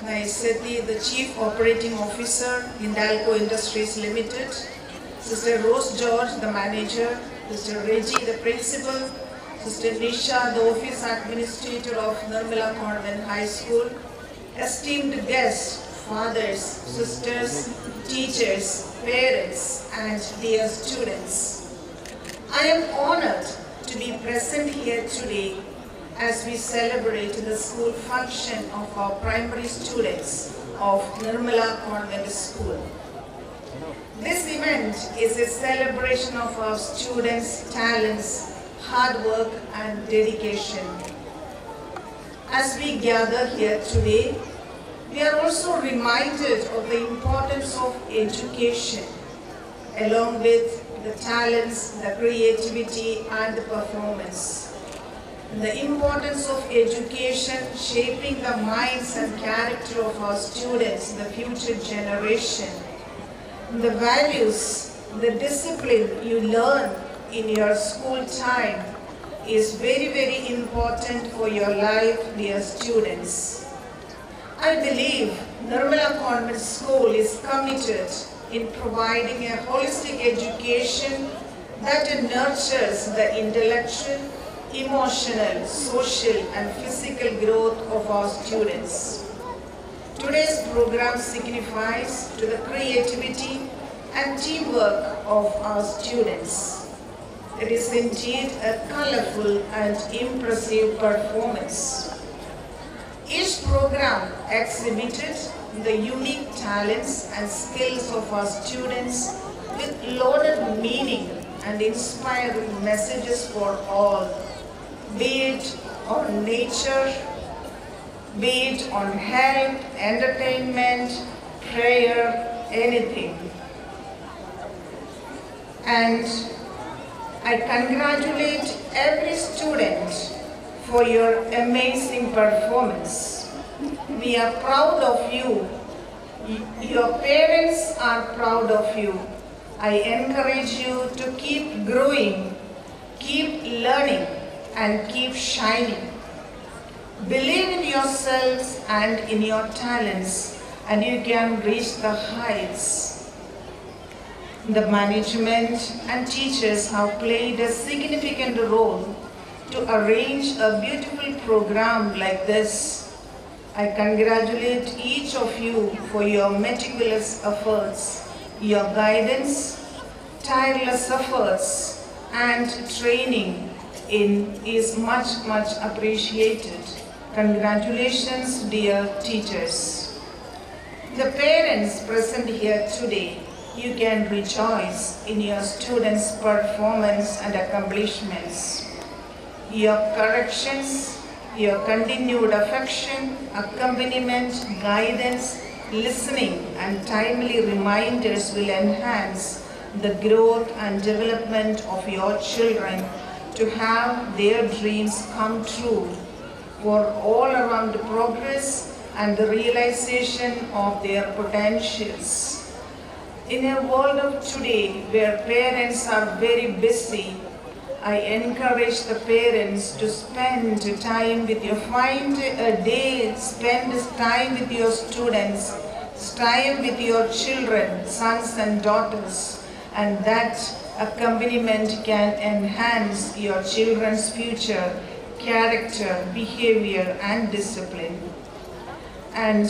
Nai Sethi, the Chief Operating Officer, Hindalco Industries Limited, Sister Rose George, the Manager, Sister Reggie, the Principal, Sister Nisha, the Office Administrator of Nirmala Convent High School, esteemed guests, fathers, sisters, teachers, parents, and dear students. I am honored to be present here today as we celebrate the school function of our primary students of Nirmala Convent School. This event is a celebration of our students' talents, hard work, and dedication. As we gather here today, we are also reminded of the importance of education, along with the talents, the creativity, and the performance. The importance of education shaping the minds and character of our students, the future generation. The values, the discipline you learn in your school time is very, very important for your life, dear students. I believe Nirmala Convent School is committed in providing a holistic education that nurtures the intellectual, emotional, social, and physical growth of our students. Today's program signifies to the creativity and teamwork of our students. It is indeed a colorful and impressive performance. Each program exhibited the unique talents and skills of our students with loaded meaning and inspiring messages for all, be it on nature, be it on health, entertainment, prayer, anything. And I congratulate every student for your amazing performance. We are proud of you. Your parents are proud of you. I encourage you to keep growing, keep learning, and keep shining. Believe in yourselves and in your talents, and you can reach the heights. The management and teachers have played a significant role to arrange a beautiful program like this. I congratulate each of you for your meticulous efforts, your guidance, tireless efforts, and training is much appreciated. Congratulations, dear teachers. The parents present here today, you can rejoice in your students' performance and accomplishments. Your corrections, your continued affection, accompaniment, guidance, listening, and timely reminders will enhance the growth and development of your children to have their dreams come true for all around progress and the realization of their potentials. In a world of today where parents are very busy, I encourage the parents to spend time with your, find a day, spend time with your students, time with your children, sons and daughters, and that accompaniment can enhance your children's future, character, behavior, and discipline. And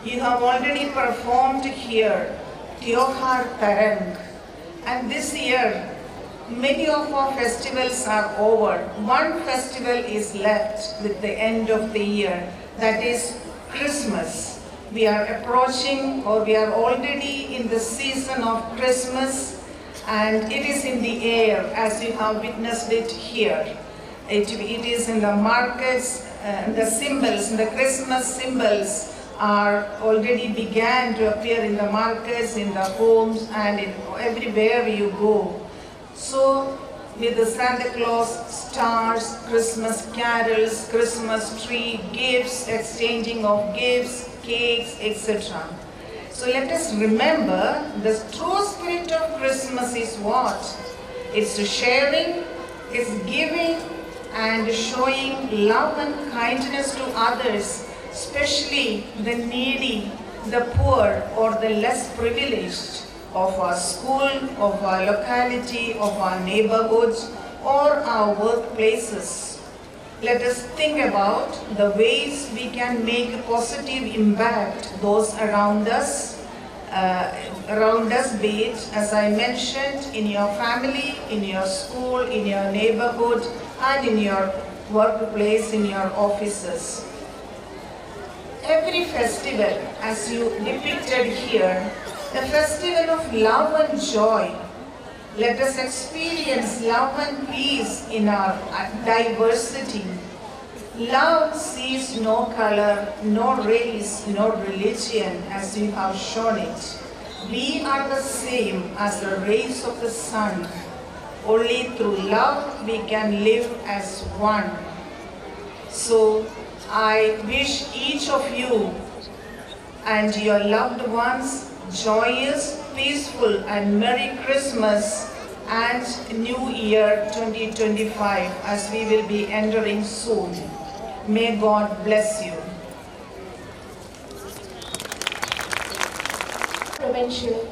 you have already performed here Tyohar Tarang, and this year many of our festivals are over. One festival is left with the end of the year, that is Christmas. We are approaching, or we are already in the season of Christmas, and it is in the air as you have witnessed it here. It is in the markets, the symbols, the Christmas symbols are already began to appear in the markets, in the homes, and in everywhere you go. So with the Santa Claus, stars, Christmas carols, Christmas tree, gifts, exchanging of gifts, cakes, etc. So let us remember the true spirit of Christmas is what? It's sharing, it's giving, and showing love and kindness to others, especially the needy, the poor, or the less privileged of our school, of our locality, of our neighborhoods, or our workplaces. Let us think about the ways we can make a positive impact those around us, be it, as I mentioned, in your family, in your school, in your neighborhood, and in your workplace, in your offices. Every festival, as you depicted here, a festival of love and joy. Let us experience love and peace in our diversity. Love sees no color, no race, no religion, as you have shown it. We are the same as the rays of the sun. Only through love we can live as one. So I wish each of you and your loved ones joyous, peaceful and Merry Christmas and New Year 2025 as we will be entering soon. May God bless you. Provincial.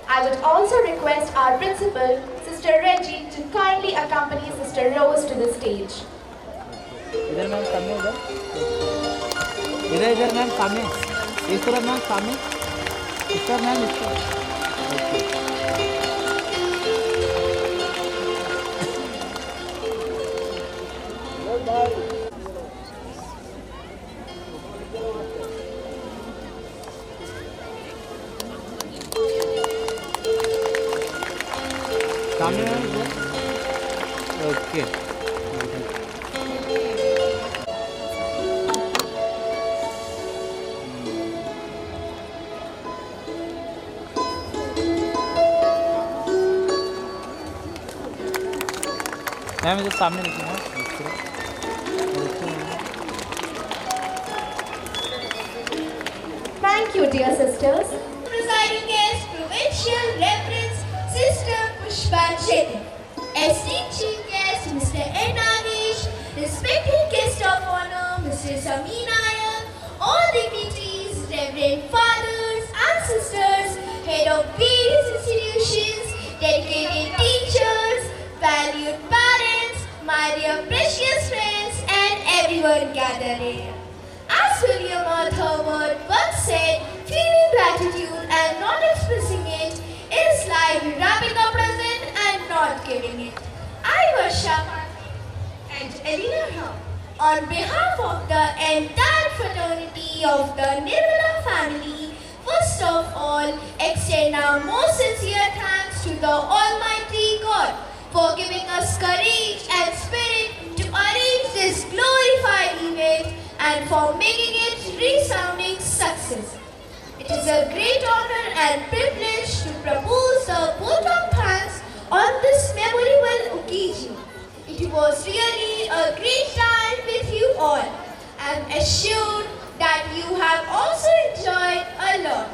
I would also request our principal, Sister Reggie, to kindly accompany Sister Rose to the stage. इधर ma'am सामने इधर ma'am सामने इस तरफ ma'am सामने इस तरफ ma'am इस तरफ सामने मैम ओके मैम इधर सामने देखिए Thank you, dear sisters. Presiding guest, Provincial Reverend Sister Pushpa Chetty. Esteemed Chief Guest, Mr. N. Nagesh, respected guest of honor, Mr. Samin Nayak, all dignitaries, Reverend Fathers and Sisters, head of various institutions, dedicated teachers, valued parents, my dear precious friends, and everyone gathered here. As William Arthur once said, feeling gratitude and not expressing it is like wrapping a present and not giving it. I worship and Elena Ram. On behalf of the entire fraternity of the Nirmala family, first of all, extend our most sincere thanks to the Almighty God for giving us courage and spirit to arrange this glorified event and for making it resounding success. It is a great honor and privilege to propose a vote of thanks on this memorable occasion. It was really a great time with you all. I am assured that you have also enjoyed a lot.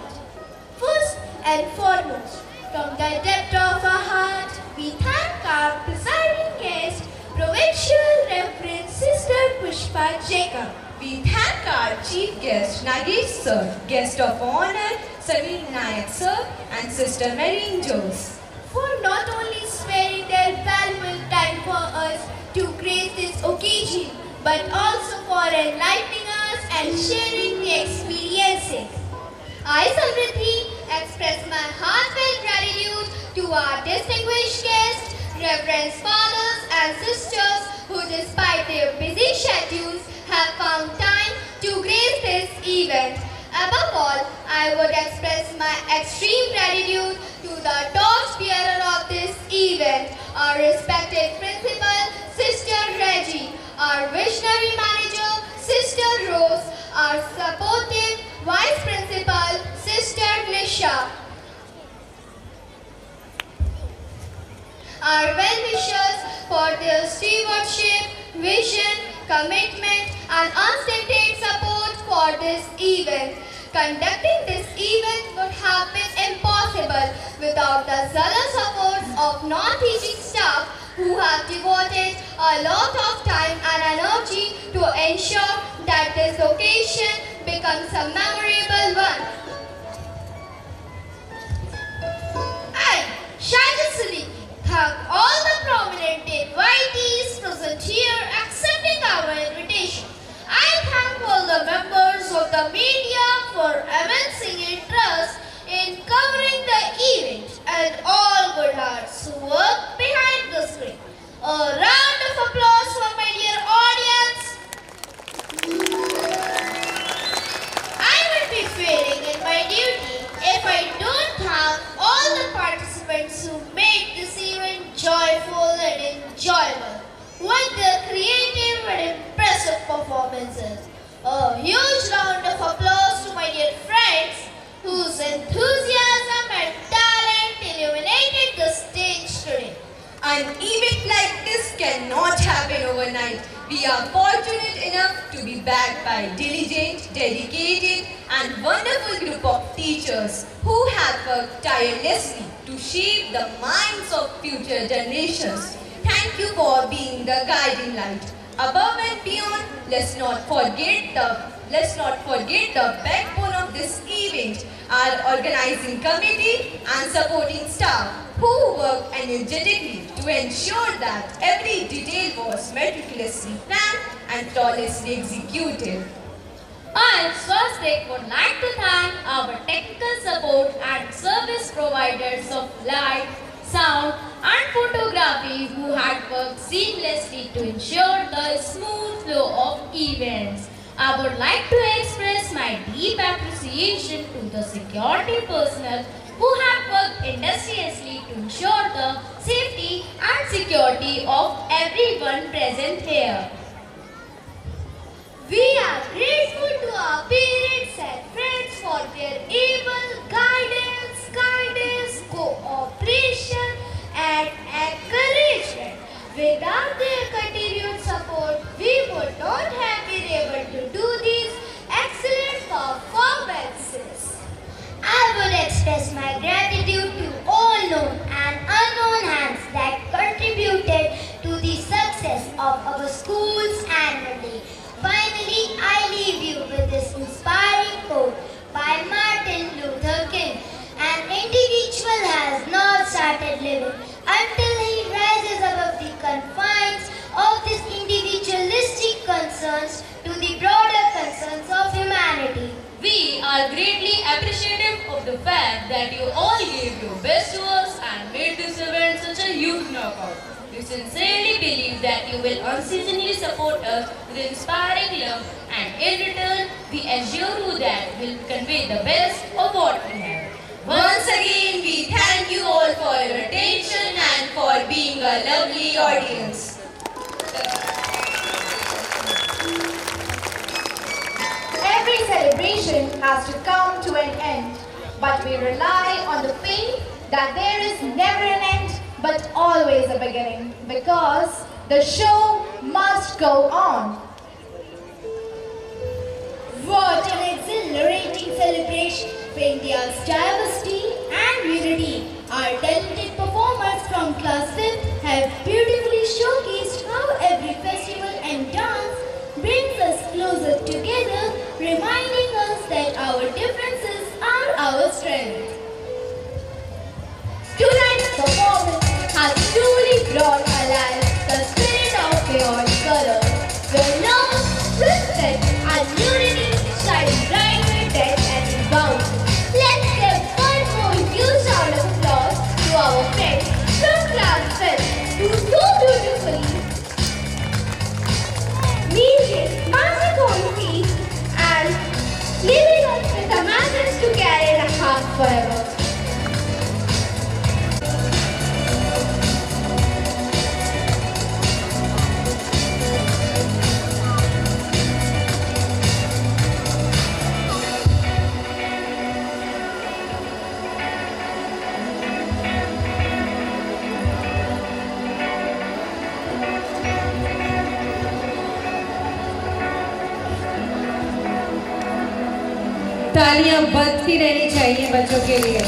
First and foremost, from the depth of our heart, we thank our presiding guest, Provincial Reverend Sister Pushpa Jacob. We thank our Chief Guest Nagesh Sir, Guest of Honor Samin Nayak Sir and Sister Marine Jose for not only sparing their valuable time for us to grace this occasion, but also for enlightening us and sharing the experiences. I, Samriddhi, express my heartfelt gratitude to our distinguished guests, Reverend Fathers and Sisters who despite their busy schedules have found time to grace this event. Above all, I would express my extreme gratitude to the torchbearer of this event, our respected principal, Sister Reggie, our visionary manager, Sister Rose, our supportive vice principal, Sister Glisha, our well-wishers for their stewardship, vision, commitment and unstinted support for this event. Conducting this event would have been impossible without the zealous efforts of non-teaching staff who have devoted a lot of time and energy to ensure that this occasion becomes a memorable one. And Shahid Siddiqui thank all the prominent invitees present here accepting our invitation. I thank all the members of the media for immense interest in covering the event and all good hearts who work behind the screen. A round of applause for my dear audience. I would be failing in my duty if I don't thank all the participants who made this event joyful and enjoyable with their creative and impressive performances. A huge round of applause to my dear friends whose enthusiasm and talent illuminated the stage today. An event like this cannot happen overnight. We are fortunate enough to be backed by diligent, dedicated and wonderful group of teachers who have worked tirelessly to shape the minds of future generations. Thank you for being the guiding light. Above and beyond, let's not forget the backbone of this event, our organizing committee and supporting staff who work energetically to ensure that every detail was meticulously planned and flawlessly executed. I first would like to thank our technical support and service providers of light, sound and photography who had worked seamlessly to ensure the smooth flow of events. I would like to express my deep appreciation to the security personnel who have worked industriously to ensure the safety and security of everyone present here. We are grateful to our parents and friends for their able guidance, cooperation and encouragement. Without their continued support, we would not have been able to do these excellent performances. I would express my gratitude to all known and unknown hands that contributed to the success of our school's annual day. Finally, I leave you with this inspiring quote by Martin Luther King. An individual has not started living until he rises above the confines of these individualistic concerns to the broader concerns of humanity. We are greatly appreciative of the fact that you all gave your best to us and made this event such a huge knockout. We sincerely believe that you will unceasingly support us with inspiring love, and in return, we assure you that we'll convey the best of what we have. Once again, we thank you all for your attention and for being a lovely audience. Every celebration has to come to an end, but we rely on the faith that there is never an end but always a beginning, because the show must go on. What an exhilarating celebration for India's diversity and unity. Our talented performers from Class 5th have beautifully showcased how every festival and dance brings us closer together, reminding us that our differences are our strength. Tonight's performance has truly brought alive the spirit of chaotic color, where love, respect and unity shine bright with death and rebound. Let's give one more huge round of applause to our friends from Class 5th who so beautifully music, magic on feet and leaving us with a message to carry in our heart forever. तालियां बजती रहनी चाहिए बच्चों के लिए।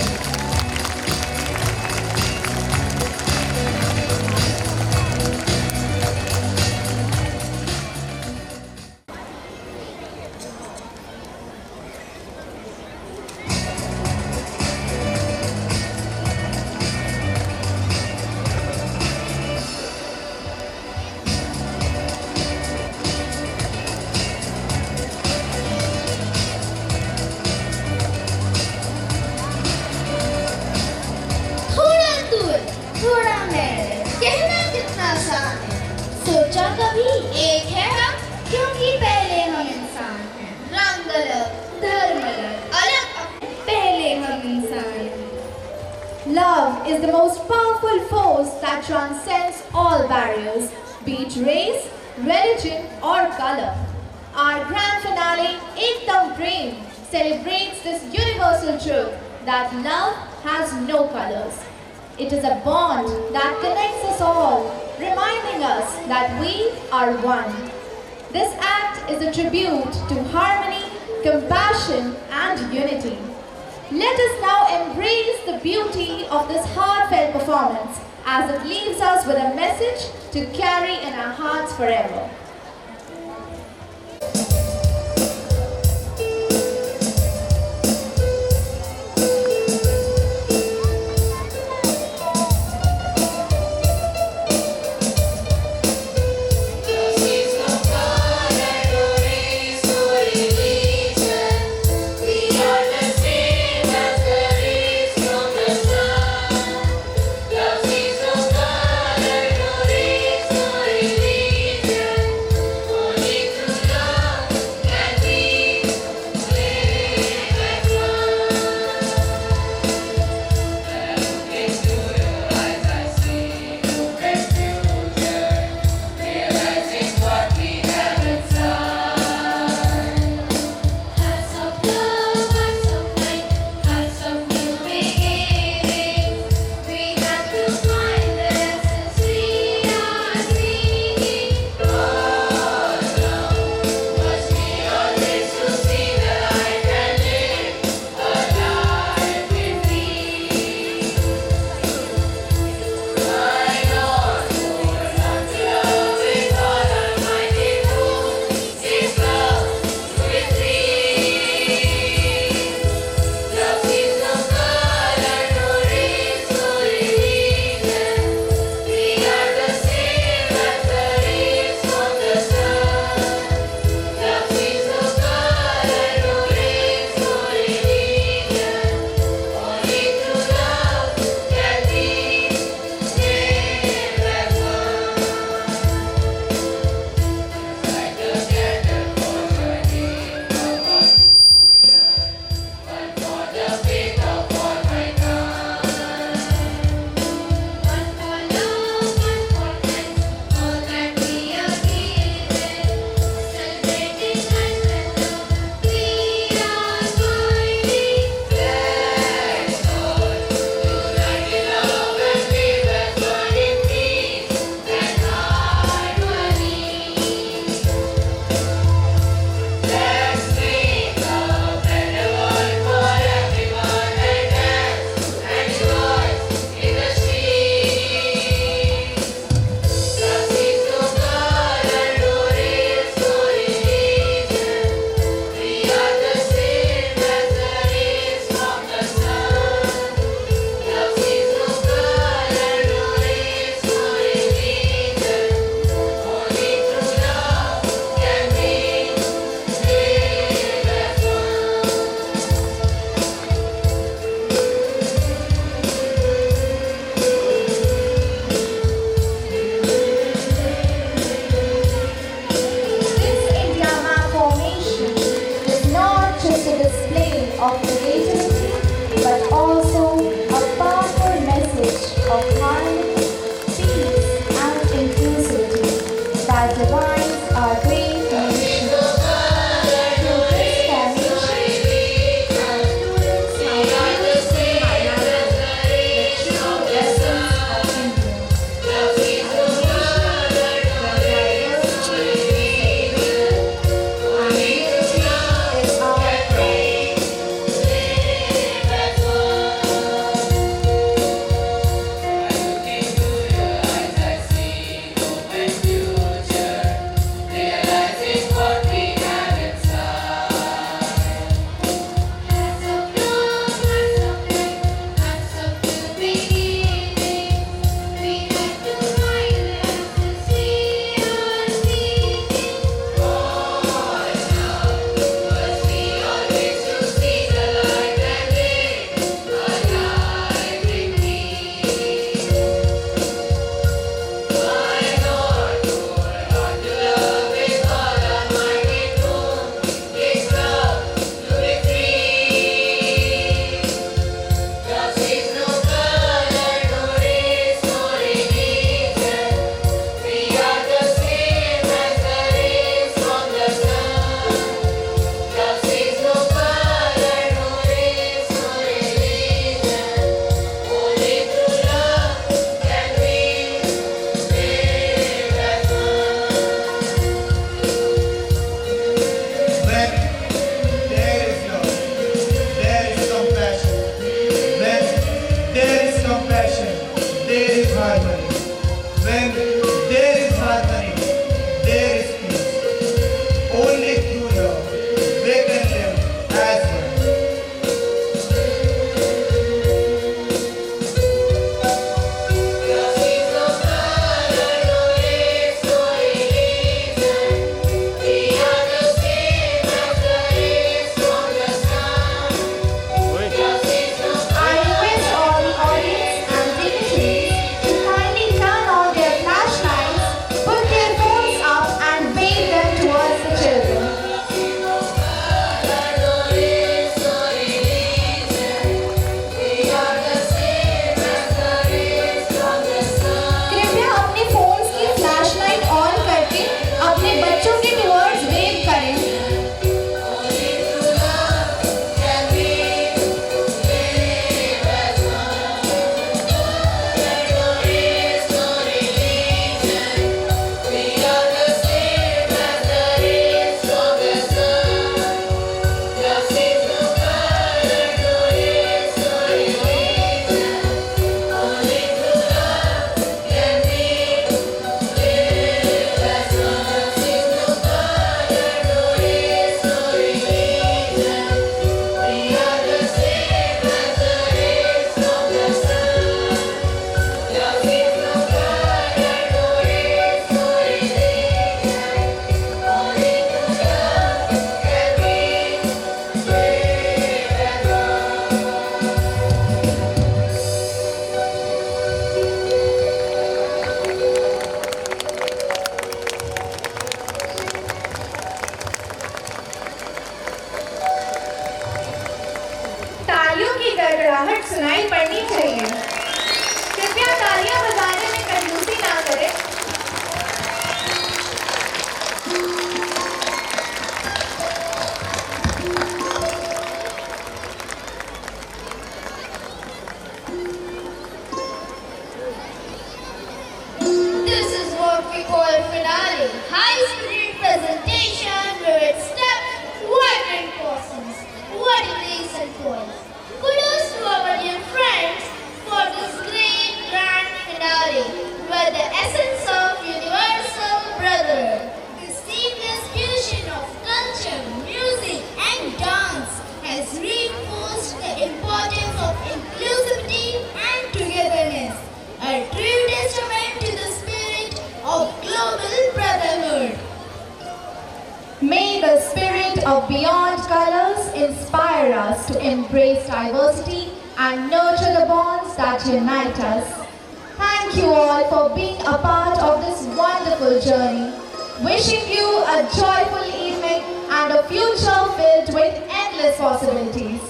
एक है हम, क्योंकि पहले हम इंसान हैं। रंग अलग, धर्म अलग, अलग पहले हम इंसान हैं। Love is the most powerful force that transcends all barriers, be it race, religion or color. Our grand finale, Ekdam Prem, celebrates this universal truth that love has no colors. It is a bond that connects us all, reminding us that we are one. This act is a tribute to harmony, compassion and unity. Let us now embrace the beauty of this heartfelt performance as it leaves us with a message to carry in our hearts forever. गड़गड़ाहट सुनाई पड़नी चाहिए। कृपया तालियां बजाने में कंजूसी ना करें। This is what we call finale. High-spirit presentation where it steps vibrant persons, worthy and points. Kudos to our dear friends for this great grand finale where the essence of universal brotherhood, the seamless fusion of culture, music and dance has reinforced the importance of inclusivity and togetherness. A true testament to the spirit of global brotherhood. May the spirit of Beyond Colors inspire us to embrace diversity and nurture the bonds that unite us. Thank you all for being a part of this wonderful journey. Wishing you a joyful evening and a future filled with endless possibilities.